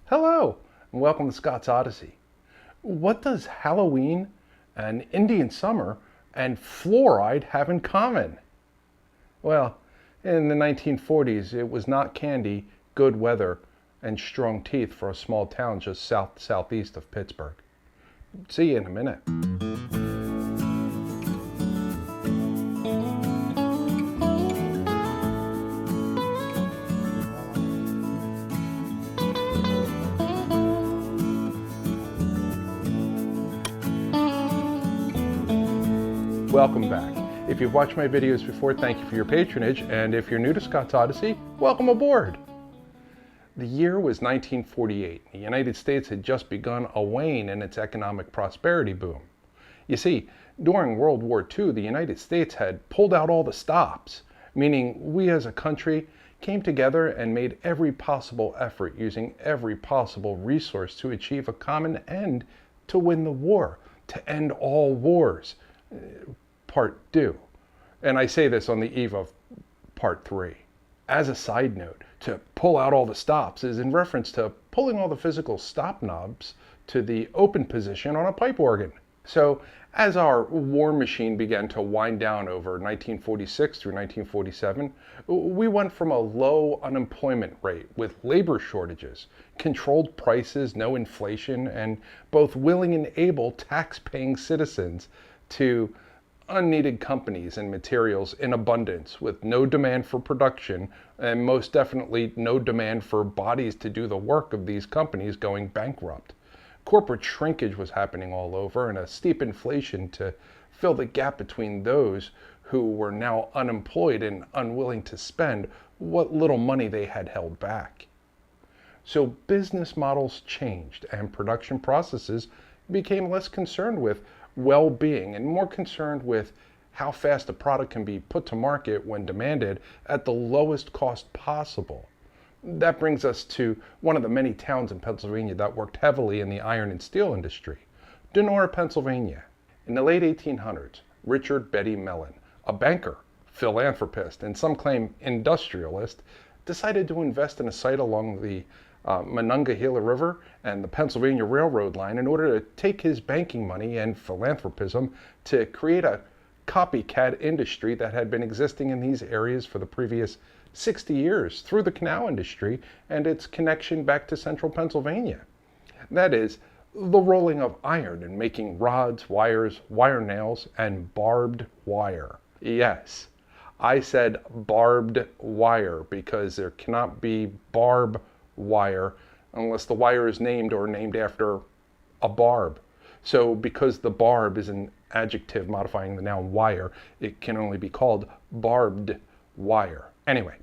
Hello, and welcome to Scott's Odyssey. What does Halloween, an Indian summer, and fluoride have in common? Well, in the 1940s, it was not candy, good weather, and strong teeth for a small town just southeast of Pittsburgh. See you in a minute. Welcome back. If you've watched my videos before, thank you for your patronage, and if you're new to Scott's Odyssey, welcome aboard. The year was 1948. The United States had just begun a wane in its economic prosperity boom. You see, during World War II, the United States had pulled out all the stops, meaning we as a country came together and made every possible effort using every possible resource to achieve a common end to win the war, to end all wars. Part 2. And I say this on the eve of part 3. As a side note, to pull out all the stops is in reference to pulling all the physical stop knobs to the open position on a pipe organ. So as our war machine began to wind down over 1946 through 1947, we went from a low unemployment rate with labor shortages, controlled prices, no inflation, and both willing and able tax-paying citizens to unneeded companies and materials in abundance with no demand for production and most definitely no demand for bodies to do the work of these companies going bankrupt. Corporate shrinkage was happening all over and a steep inflation to fill the gap between those who were now unemployed and unwilling to spend what little money they had held back. So business models changed and production processes became less concerned with well-being and more concerned with how fast a product can be put to market when demanded at the lowest cost possible. That brings us to one of the many towns in Pennsylvania that worked heavily in the iron and steel industry, Donora, Pennsylvania. In the late 1800s, Richard Betty Mellon, a banker, philanthropist, and some claim industrialist, decided to invest in a site along the Monongahela River and the Pennsylvania Railroad line in order to take his banking money and philanthropism to create a copycat industry that had been existing in these areas for the previous 60 years through the canal industry and its connection back to central Pennsylvania. That is, the rolling of iron and making rods, wires, wire nails, and barbed wire. Yes, I said barbed wire because there cannot be barb wire unless the wire is named or named after a barb. So because the barb is an adjective modifying the noun wire, it can only be called barbed wire. Anyway,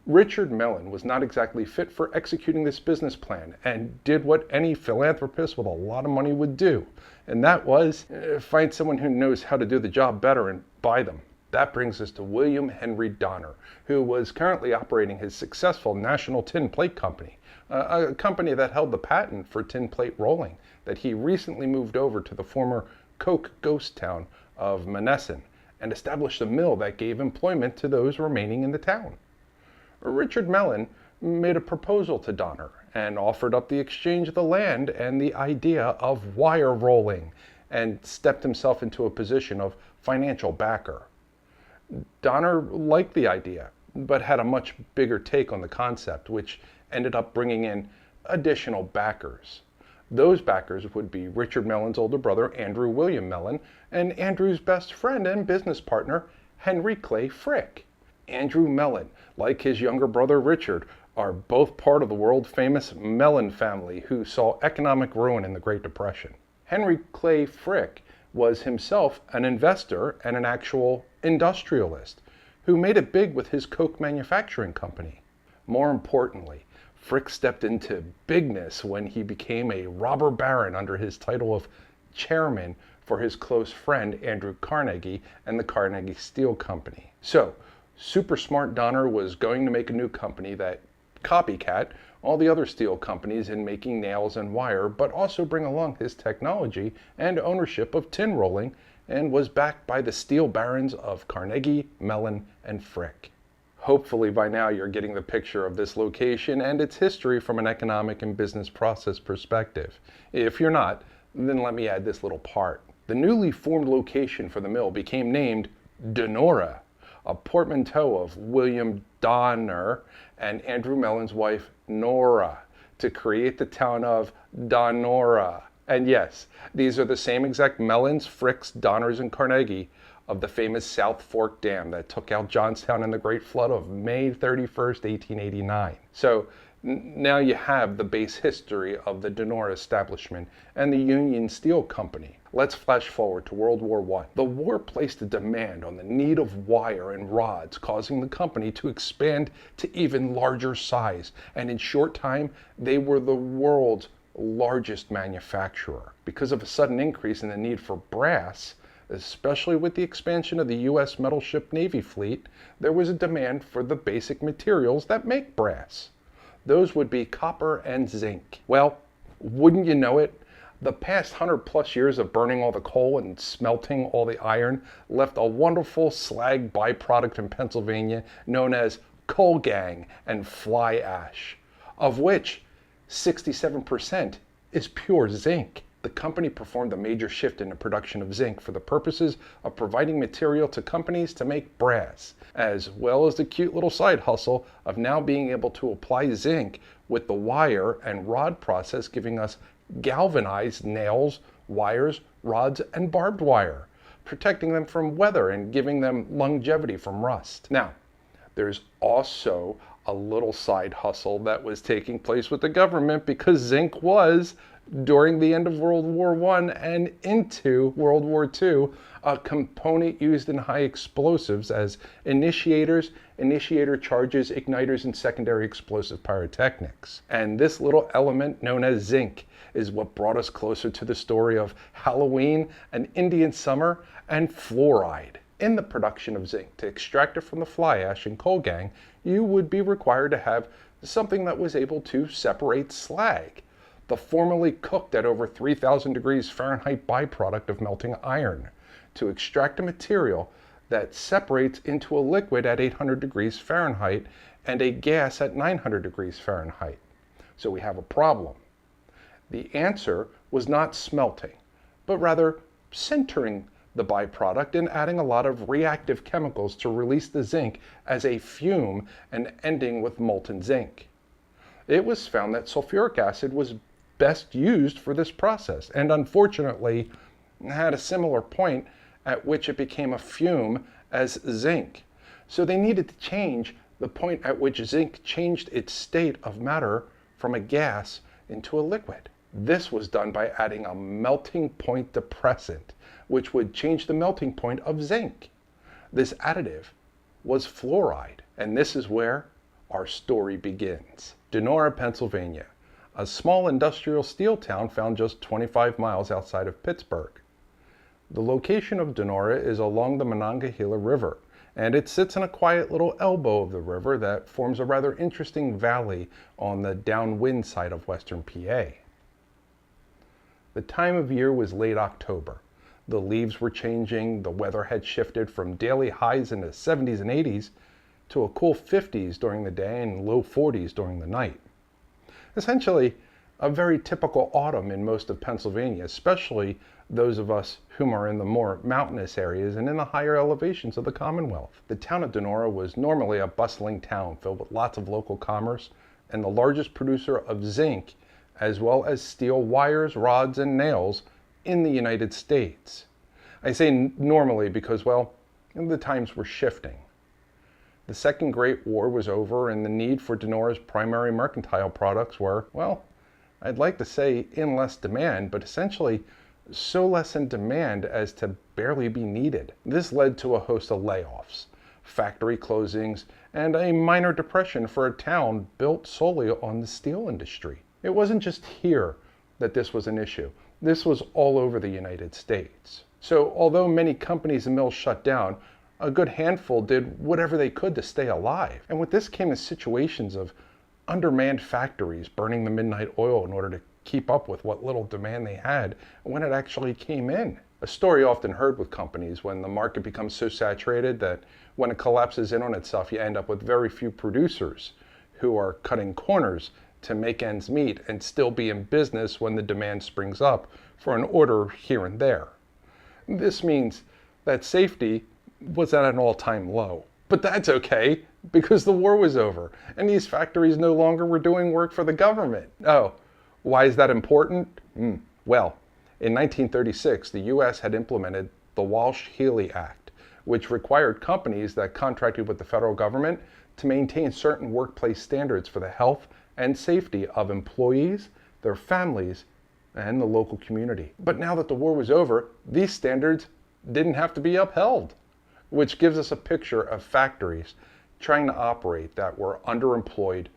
Richard Mellon was not exactly fit for executing this business plan and did what any philanthropist with a lot of money would do, and that was find someone who knows how to do the job better and buy them. That brings us to William Henry Donner, who was currently operating his successful National Tin Plate Company, a company that held the patent for tin plate rolling that he recently moved over to the former Coke ghost town of Monessen and established a mill that gave employment to those remaining in the town. Richard Mellon made a proposal to Donner and offered up the exchange of the land and the idea of wire rolling and stepped himself into a position of financial backer. Donner liked the idea, but had a much bigger take on the concept, which ended up bringing in additional backers. Those backers would be Richard Mellon's older brother, Andrew William Mellon, and Andrew's best friend and business partner, Henry Clay Frick. Andrew Mellon, like his younger brother Richard, are both part of the world-famous Mellon family who saw economic ruin in the Great Depression. Henry Clay Frick was himself an investor and an actual industrialist who made it big with his Coke manufacturing company. More importantly, Frick stepped into bigness when he became a robber baron under his title of chairman for his close friend Andrew Carnegie and the Carnegie Steel Company. So, super smart Donner was going to make a new company that copycat all the other steel companies in making nails and wire, but also bring along his technology and ownership of tin rolling, and was backed by the steel barons of Carnegie, Mellon, and Frick. Hopefully by now you're getting the picture of this location and its history from an economic and business process perspective. If you're not, then let me add this little part. The newly formed location for the mill became named Donora, a portmanteau of William Donner and Andrew Mellon's wife Nora, to create the town of Donora. And yes, these are the same exact Mellons, Fricks, Donners, and Carnegie of the famous South Fork Dam that took out Johnstown in the Great Flood of May 31st, 1889. So now you have the base history of the Donora establishment and the Union Steel Company. Let's flash forward to World War I. The war placed a demand on the need of wire and rods, causing the company to expand to even larger size. And in short time, they were the world's largest manufacturer. Because of a sudden increase in the need for brass, especially with the expansion of the U.S. metal ship Navy fleet, there was a demand for the basic materials that make brass. Those would be copper and zinc. Well, wouldn't you know it, the past 100+ years of burning all the coal and smelting all the iron left a wonderful slag byproduct in Pennsylvania known as coal gang and fly ash, of which 67% is pure zinc. The company performed a major shift in the production of zinc for the purposes of providing material to companies to make brass, as well as the cute little side hustle of now being able to apply zinc with the wire and rod process, giving us galvanized nails, wires, rods, and barbed wire, protecting them from weather and giving them longevity from rust. Now, there's also a little side hustle that was taking place with the government, because zinc was, during the end of World War I and into World War II, a component used in high explosives as initiators, initiator charges, igniters, and secondary explosive pyrotechnics. And this little element known as zinc is what brought us closer to the story of Halloween, an Indian summer, and fluoride. In the production of zinc, to extract it from the fly ash and coal gang, you would be required to have something that was able to separate slag, the formerly cooked at over 3,000 degrees Fahrenheit byproduct of melting iron, to extract a material that separates into a liquid at 800 degrees Fahrenheit and a gas at 900 degrees Fahrenheit. So we have a problem. The answer was not smelting, but rather sintering the byproduct and adding a lot of reactive chemicals to release the zinc as a fume and ending with molten zinc. It was found that sulfuric acid was best used for this process, and unfortunately had a similar point at which it became a fume as zinc. So they needed to change the point at which zinc changed its state of matter from a gas into a liquid. This was done by adding a melting point depressant, which would change the melting point of zinc. This additive was fluoride, and this is where our story begins. Donora, Pennsylvania, a small industrial steel town found just 25 miles outside of Pittsburgh. The location of Donora is along the Monongahela River, and it sits in a quiet little elbow of the river that forms a rather interesting valley on the downwind side of western PA. The time of year was late October. The leaves were changing, the weather had shifted from daily highs in the 70s and 80s to a cool 50s during the day and low 40s during the night. Essentially, a very typical autumn in most of Pennsylvania, especially those of us whom are in the more mountainous areas and in the higher elevations of the Commonwealth. The town of Donora was normally a bustling town filled with lots of local commerce and the largest producer of zinc, as well as steel wires, rods, and nails in the United States. I say normally because, well, the times were shifting. The Second Great War was over, and the need for Donora's primary mercantile products were, well, I'd like to say in less demand, but essentially so less in demand as to barely be needed. This led to a host of layoffs, factory closings, and a minor depression for a town built solely on the steel industry. It wasn't just here that this was an issue. This was all over the United States. So although many companies and mills shut down, a good handful did whatever they could to stay alive. And with this came the situations of undermanned factories burning the midnight oil in order to keep up with what little demand they had when it actually came in. A story often heard with companies when the market becomes so saturated that when it collapses in on itself, you end up with very few producers who are cutting corners to make ends meet and still be in business when the demand springs up for an order here and there. This means that safety was at an all-time low. But that's okay, because the war was over, and these factories no longer were doing work for the government. Oh, why is that important? Well, in 1936, the U.S. had implemented the Walsh-Healy Act, which required companies that contracted with the federal government to maintain certain workplace standards for the health and safety of employees, their families, and the local community. But now that the war was over, these standards didn't have to be upheld, which gives us a picture of factories trying to operate that were underemployed,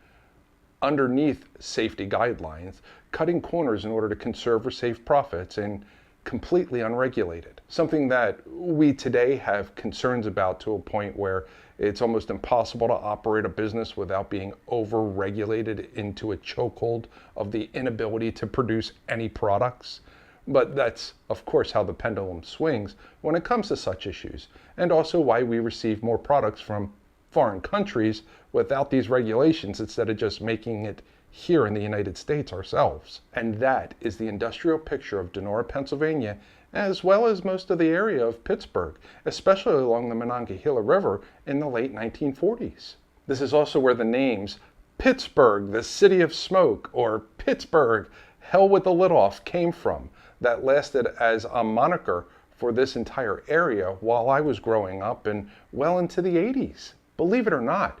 underneath safety guidelines, cutting corners in order to conserve or save profits, and completely unregulated. Something that we today have concerns about to a point where it's almost impossible to operate a business without being over-regulated into a chokehold of the inability to produce any products. But that's, of course, how the pendulum swings when it comes to such issues, and also why we receive more products from foreign countries without these regulations instead of just making it here in the United States ourselves. And that is the industrial picture of Donora, Pennsylvania, as well as most of the area of Pittsburgh, especially along the Monongahela River in the late 1940s. This is also where the names Pittsburgh, the city of smoke, or Pittsburgh, hell with the lid off, came from. That lasted as a moniker for this entire area while I was growing up and well into the 80s. Believe it or not,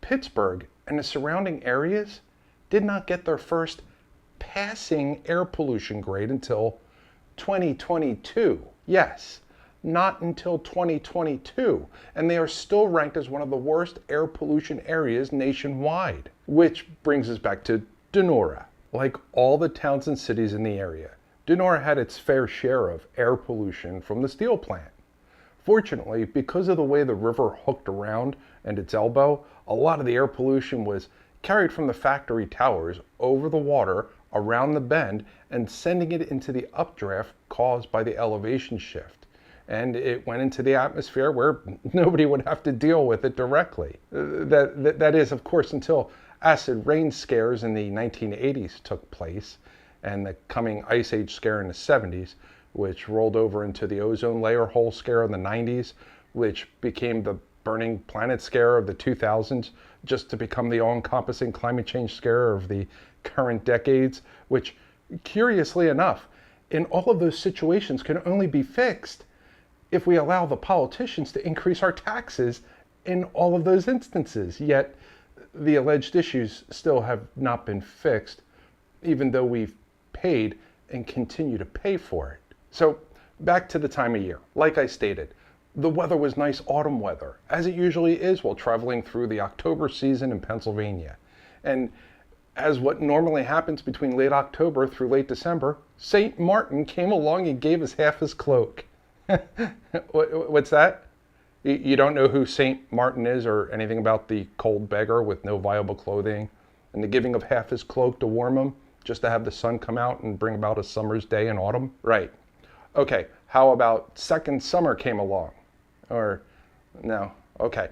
Pittsburgh and the surrounding areas did not get their first passing air pollution grade until 2022. Yes, not until 2022. And they are still ranked as one of the worst air pollution areas nationwide. Which brings us back to Donora. Like all the towns and cities in the area, Donora had its fair share of air pollution from the steel plant. Fortunately, because of the way the river hooked around and its elbow, a lot of the air pollution was carried from the factory towers over the water around the bend and sending it into the updraft caused by the elevation shift. And it went into the atmosphere where nobody would have to deal with it directly. That is, of course, until acid rain scares in the 1980s took place and the coming ice age scare in the 70s, which rolled over into the ozone layer hole scare in the 90s, which became the burning planet scare of the 2000s, just to become the all-encompassing climate change scare of the current decades, which, curiously enough, in all of those situations can only be fixed if we allow the politicians to increase our taxes in all of those instances. Yet the alleged issues still have not been fixed, even though we've paid and continue to pay for it. So back to the time of year. Like I stated, the weather was nice autumn weather, as it usually is while traveling through the October season in Pennsylvania. And as what normally happens between late October through late December, St. Martin came along and gave us half his cloak. What's that? You don't know who St. Martin is or anything about the cold beggar with no viable clothing and the giving of half his cloak to warm him just to have the sun come out and bring about a summer's day in autumn? Right. Okay, how about second summer came along? Or no, okay.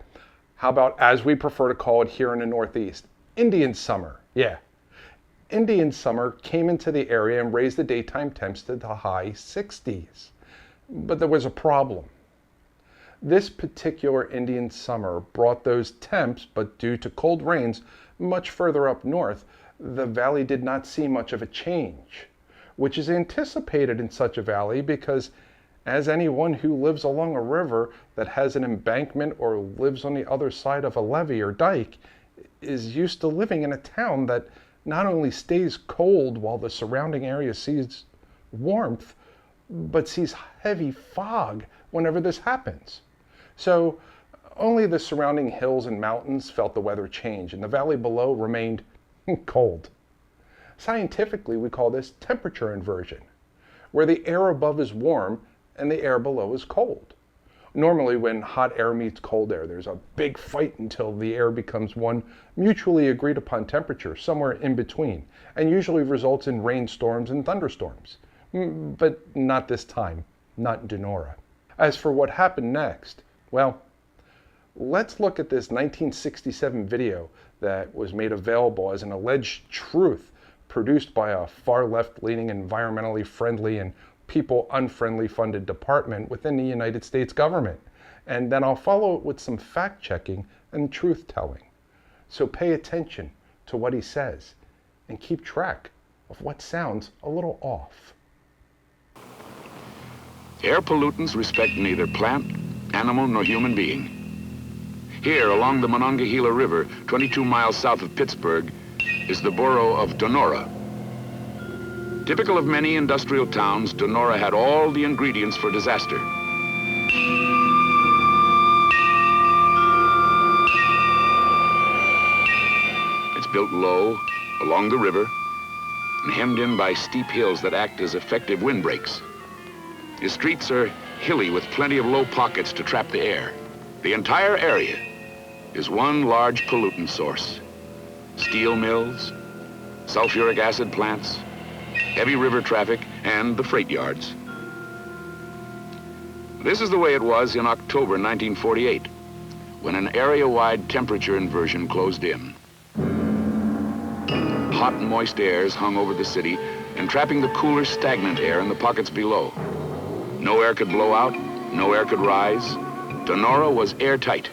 How about, as we prefer to call it here in the Northeast, Indian summer? Yeah. Indian summer came into the area and raised the daytime temps to the high 60s. But there was a problem. This particular Indian summer brought those temps, but due to cold rains much further up north, the valley did not see much of a change, which is anticipated in such a valley because as anyone who lives along a river that has an embankment or lives on the other side of a levee or dike is used to living in a town that not only stays cold while the surrounding area sees warmth, but sees heavy fog whenever this happens. So only the surrounding hills and mountains felt the weather change, and the valley below remained cold. Scientifically, we call this temperature inversion, where the air above is warm and the air below is cold. Normally, when hot air meets cold air, there's a big fight until the air becomes one mutually agreed upon temperature, somewhere in between, and usually results in rainstorms and thunderstorms. But not this time, not Donora. As for what happened next, well, let's look at this 1967 video that was made available as an alleged truth produced by a far left-leaning, environmentally friendly, and people-unfriendly funded department within the United States government. And then I'll follow it with some fact-checking and truth-telling. So pay attention to what he says and keep track of what sounds a little off. Air pollutants respect neither plant, animal, nor human being. Here, along the Monongahela River, 22 miles south of Pittsburgh, is the borough of Donora. Typical of many industrial towns, Donora had all the ingredients for disaster. It's built low, along the river, and hemmed in by steep hills that act as effective windbreaks. The streets are hilly with plenty of low pockets to trap the air. The entire area is one large pollutant source. Steel mills, sulfuric acid plants, heavy river traffic, and the freight yards. This is the way it was in October 1948, when an area-wide temperature inversion closed in. Hot, moist airs hung over the city, entrapping the cooler, stagnant air in the pockets below. No air could blow out, no air could rise. Donora was airtight.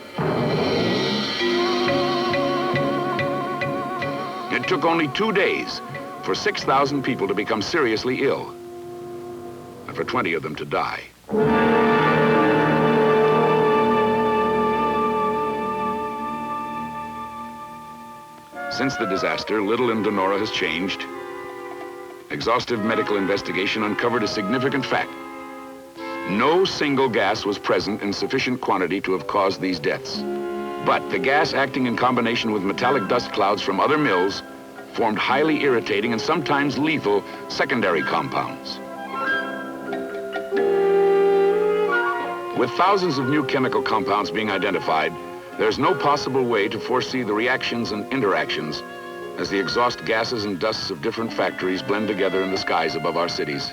It took only 2 days for 6,000 people to become seriously ill, and for 20 of them to die. Since the disaster, little in Donora has changed. Exhaustive medical investigation uncovered a significant fact. No single gas was present in sufficient quantity to have caused these deaths. But the gas acting in combination with metallic dust clouds from other mills formed highly irritating and sometimes lethal secondary compounds. With thousands of new chemical compounds being identified, there's no possible way to foresee the reactions and interactions as the exhaust gases and dusts of different factories blend together in the skies above our cities.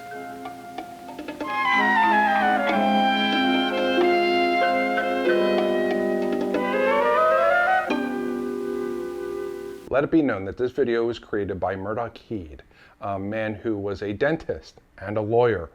Let it be known that this video was created by Murdoch Heed, a man who was a dentist and a lawyer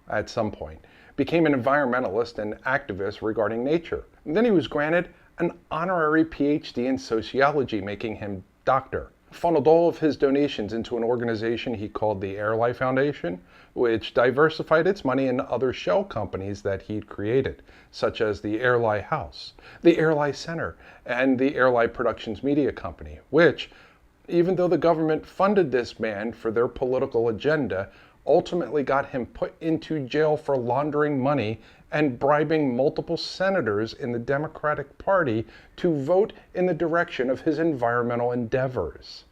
at some point, became an environmentalist and activist regarding nature. And then he was granted an honorary PhD in sociology, making him doctor. Funneled all of his donations into an organization he called the ODDDySEEy Foundation, which diversified its money into other shell companies that he'd created, such as the ODDDySEEy House, the ODDDySEEy Center, and the ODDDySEEy Productions Media Company, which, even though the government funded this man for their political agenda, ultimately got him put into jail for laundering money and bribing multiple senators in the Democratic Party to vote in the direction of his environmental endeavors.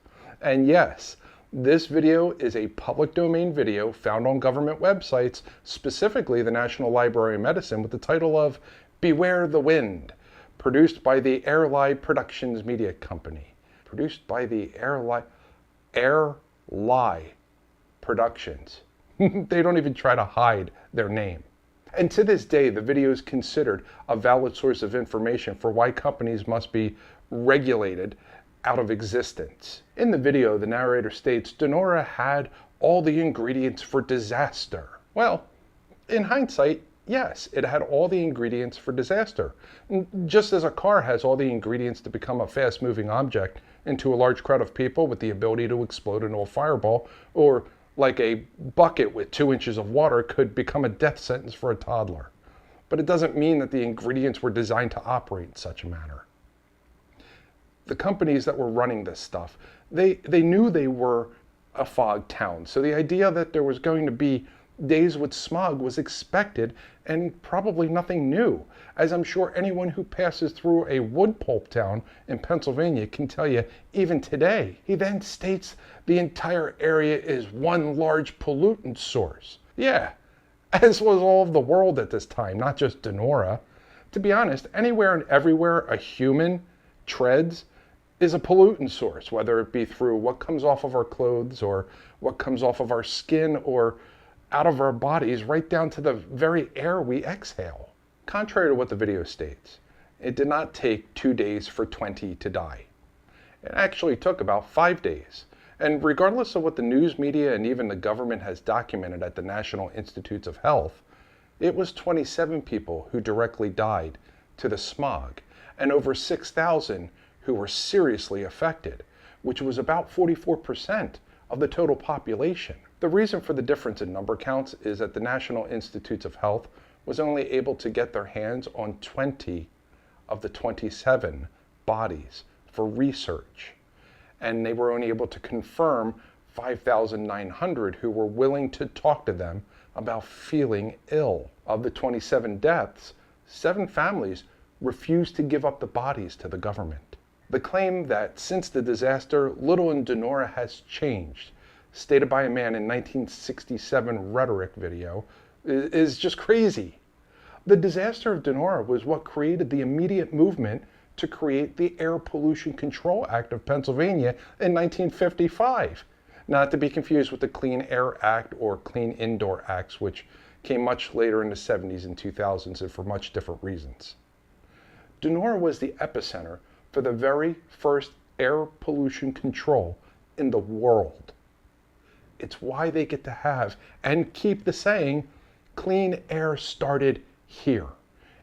And yes, this video is a public domain video found on government websites, specifically the National Library of Medicine, with the title of Beware the Wind, produced by the ODDDySEEy Productions Media Company. Produced by the ODDDySEEy Productions. They don't even try to hide their name. And to this day, the video is considered a valid source of information for why companies must be regulated out of existence. In the video, the narrator states, Donora had all the ingredients for disaster. Well, in hindsight, yes, it had all the ingredients for disaster. Just as a car has all the ingredients to become a fast-moving object into a large crowd of people with the ability to explode into a fireball, or like a bucket with 2 inches of water could become a death sentence for a toddler. But it doesn't mean that the ingredients were designed to operate in such a manner. The companies that were running this stuff, they knew they were a fog town. So the idea that there was going to be days with smog was expected and probably nothing new, as I'm sure anyone who passes through a wood pulp town in Pennsylvania can tell you even today. He then states the entire area is one large pollutant source. Yeah, as was all of the world at this time, not just Donora. To be honest, anywhere and everywhere a human treads is a pollutant source, whether it be through what comes off of our clothes or what comes off of our skin or out of our bodies, right down to the very air we exhale. Contrary to what the video states, it did not take 2 days for 20 to die. It actually took about 5 days. And regardless of what the news media and even the government has documented at the National Institutes of Health, it was 27 people who directly died to the smog and over 6,000 who were seriously affected, which was about 44% of the total population. The reason for the difference in number counts is that the National Institutes of Health was only able to get their hands on 20 of the 27 bodies for research. And they were only able to confirm 5,900 who were willing to talk to them about feeling ill. Of the 27 deaths, 7 families refused to give up the bodies to the government. The claim that since the disaster, little in Donora has changed, stated by a man in 1967 rhetoric video, is just crazy. The disaster of Donora was what created the immediate movement to create the Air Pollution Control Act of Pennsylvania in 1955. Not to be confused with the Clean Air Act or Clean Indoor Acts, which came much later in the 70s and 2000s and for much different reasons. Donora was the epicenter for the very first air pollution control in the world. It's why they get to have and keep the saying, clean air started here,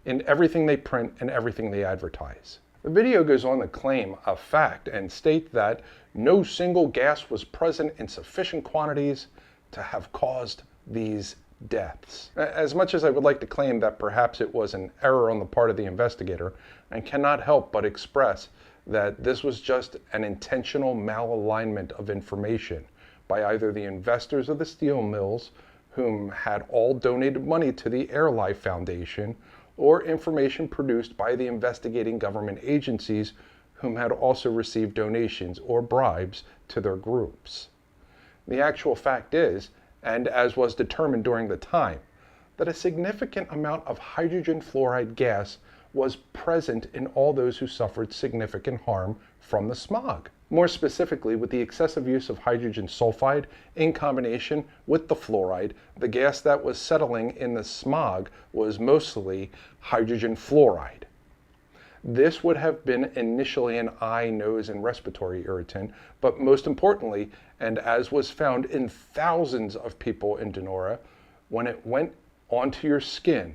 in everything they print and everything they advertise. The video goes on to claim a fact and state that no single gas was present in sufficient quantities to have caused these deaths. As much as I would like to claim that perhaps it was an error on the part of the investigator, I cannot help but express that this was just an intentional malalignment of information by either the investors of the steel mills, whom had all donated money to the AirLife Foundation, or information produced by the investigating government agencies, whom had also received donations or bribes to their groups. The actual fact is, and as was determined during the time, that a significant amount of hydrogen fluoride gas was present in all those who suffered significant harm from the smog. More specifically, with the excessive use of hydrogen sulfide in combination with the fluoride, the gas that was settling in the smog was mostly hydrogen fluoride. This would have been initially an eye, nose, and respiratory irritant, but most importantly, and as was found in thousands of people in Donora, when it went onto your skin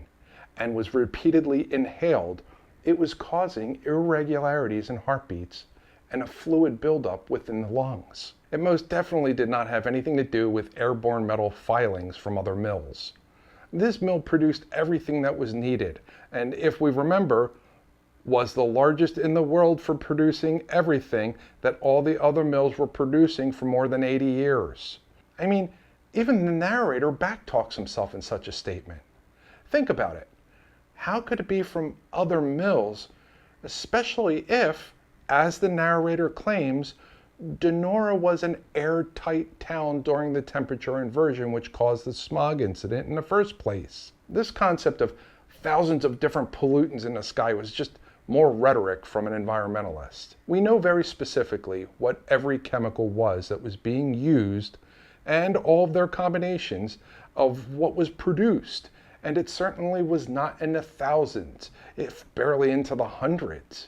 and was repeatedly inhaled, it was causing irregularities in heartbeats and a fluid buildup within the lungs. It most definitely did not have anything to do with airborne metal filings from other mills. This mill produced everything that was needed, and if we remember, was the largest in the world for producing everything that all the other mills were producing for more than 80 years. I mean, even the narrator backtalks himself in such a statement. Think about it. How could it be from other mills, especially if, as the narrator claims, Donora was an airtight town during the temperature inversion which caused the smog incident in the first place? This concept of thousands of different pollutants in the sky was just more rhetoric from an environmentalist. We know very specifically what every chemical was that was being used and all of their combinations of what was produced, and it certainly was not in the thousands, if barely into the hundreds.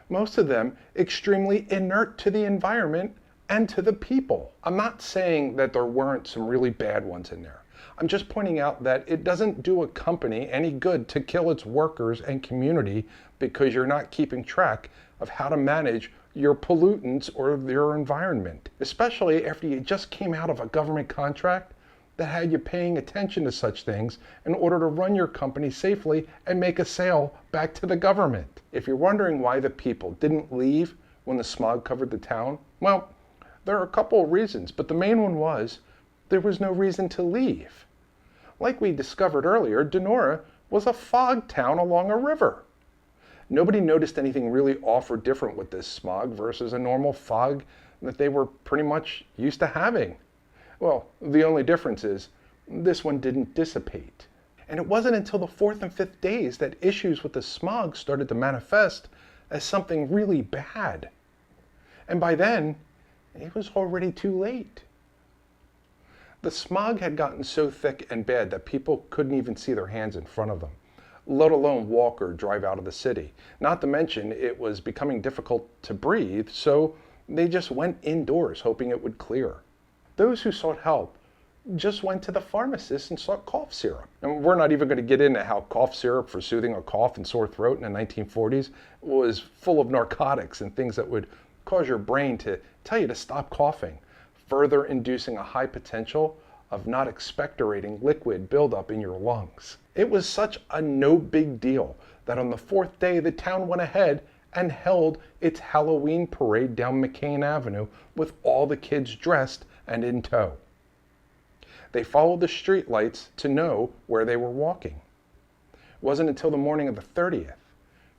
Most of them extremely inert to the environment and to the people. I'm not saying that there weren't some really bad ones in there. I'm just pointing out that it doesn't do a company any good to kill its workers and community because you're not keeping track of how to manage your pollutants or your environment, especially after you just came out of a government contract that had you paying attention to such things in order to run your company safely and make a sale back to the government. If you're wondering why the people didn't leave when the smog covered the town, well, there are a couple of reasons, but the main one was there was no reason to leave. Like we discovered earlier, Donora was a fog town along a river. Nobody noticed anything really off or different with this smog versus a normal fog that they were pretty much used to having. Well, the only difference is this one didn't dissipate. And it wasn't until the 4th and 5th days that issues with the smog started to manifest as something really bad. And by then, it was already too late. The smog had gotten so thick and bad that people couldn't even see their hands in front of them, let alone walk or drive out of the city. Not to mention, it was becoming difficult to breathe, so they just went indoors hoping it would clear. Those who sought help just went to the pharmacist and sought cough syrup. And we're not even going to get into how cough syrup for soothing a cough and sore throat in the 1940s was full of narcotics and things that would cause your brain to tell you to stop coughing, further inducing a high potential of not expectorating liquid buildup in your lungs. It was such a no big deal that on the 4th day the town went ahead and held its Halloween parade down McCain Avenue with all the kids dressed and in tow. They followed the street lights to know where they were walking. It wasn't until the morning of the 30th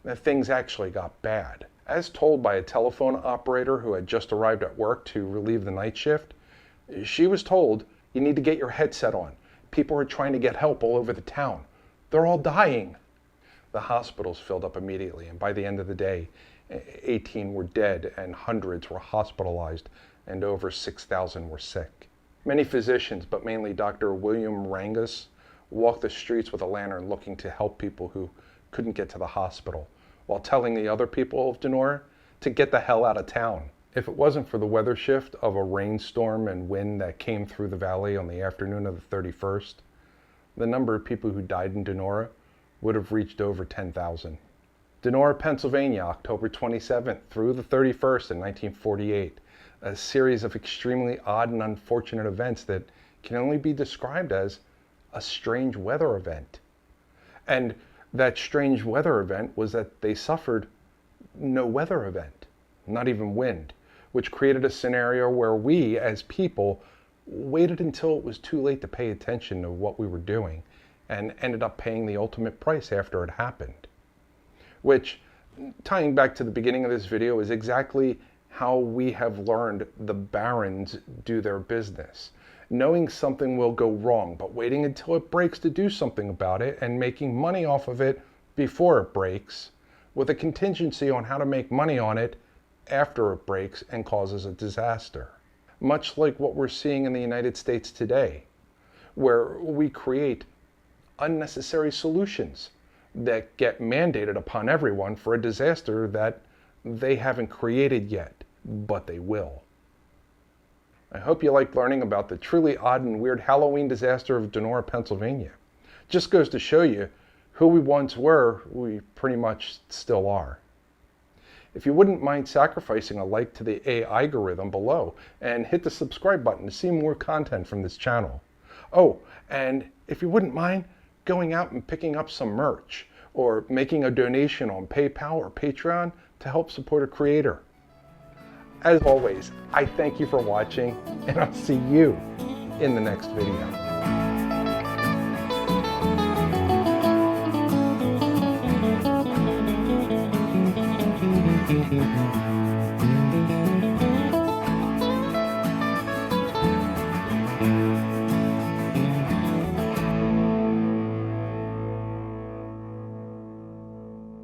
that things actually got bad. As told by a telephone operator who had just arrived at work to relieve the night shift, she was told, "You need to get your headset on. People are trying to get help all over the town. They're all dying." The hospitals filled up immediately, and by the end of the day, 18 were dead and hundreds were hospitalized, and over 6,000 were sick. Many physicians, but mainly Dr. William Rangus, walked the streets with a lantern looking to help people who couldn't get to the hospital, while telling the other people of Donora to get the hell out of town. If it wasn't for the weather shift of a rainstorm and wind that came through the valley on the afternoon of the 31st, the number of people who died in Donora would have reached over 10,000. Donora, Pennsylvania, October 27th through the 31st in 1948. A series of extremely odd and unfortunate events that can only be described as a strange weather event. And that strange weather event was that they suffered no weather event, not even wind, which created a scenario where we as people waited until it was too late to pay attention to what we were doing and ended up paying the ultimate price after it happened. Which, tying back to the beginning of this video, is exactly how we have learned the barons do their business. Knowing something will go wrong, but waiting until it breaks to do something about it and making money off of it before it breaks, with a contingency on how to make money on it after it breaks and causes a disaster. Much like what we're seeing in the United States today, where we create unnecessary solutions that get mandated upon everyone for a disaster that they haven't created yet, but they will. I hope you liked learning about the truly odd and weird Halloween disaster of Donora, Pennsylvania. Just goes to show you who we once were, we pretty much still are. If you wouldn't mind sacrificing a like to the AI algorithm below and hit the subscribe button to see more content from this channel. Oh, and if you wouldn't mind going out and picking up some merch or making a donation on PayPal or Patreon to help support a creator. As always, I thank you for watching, and I'll see you in the next video.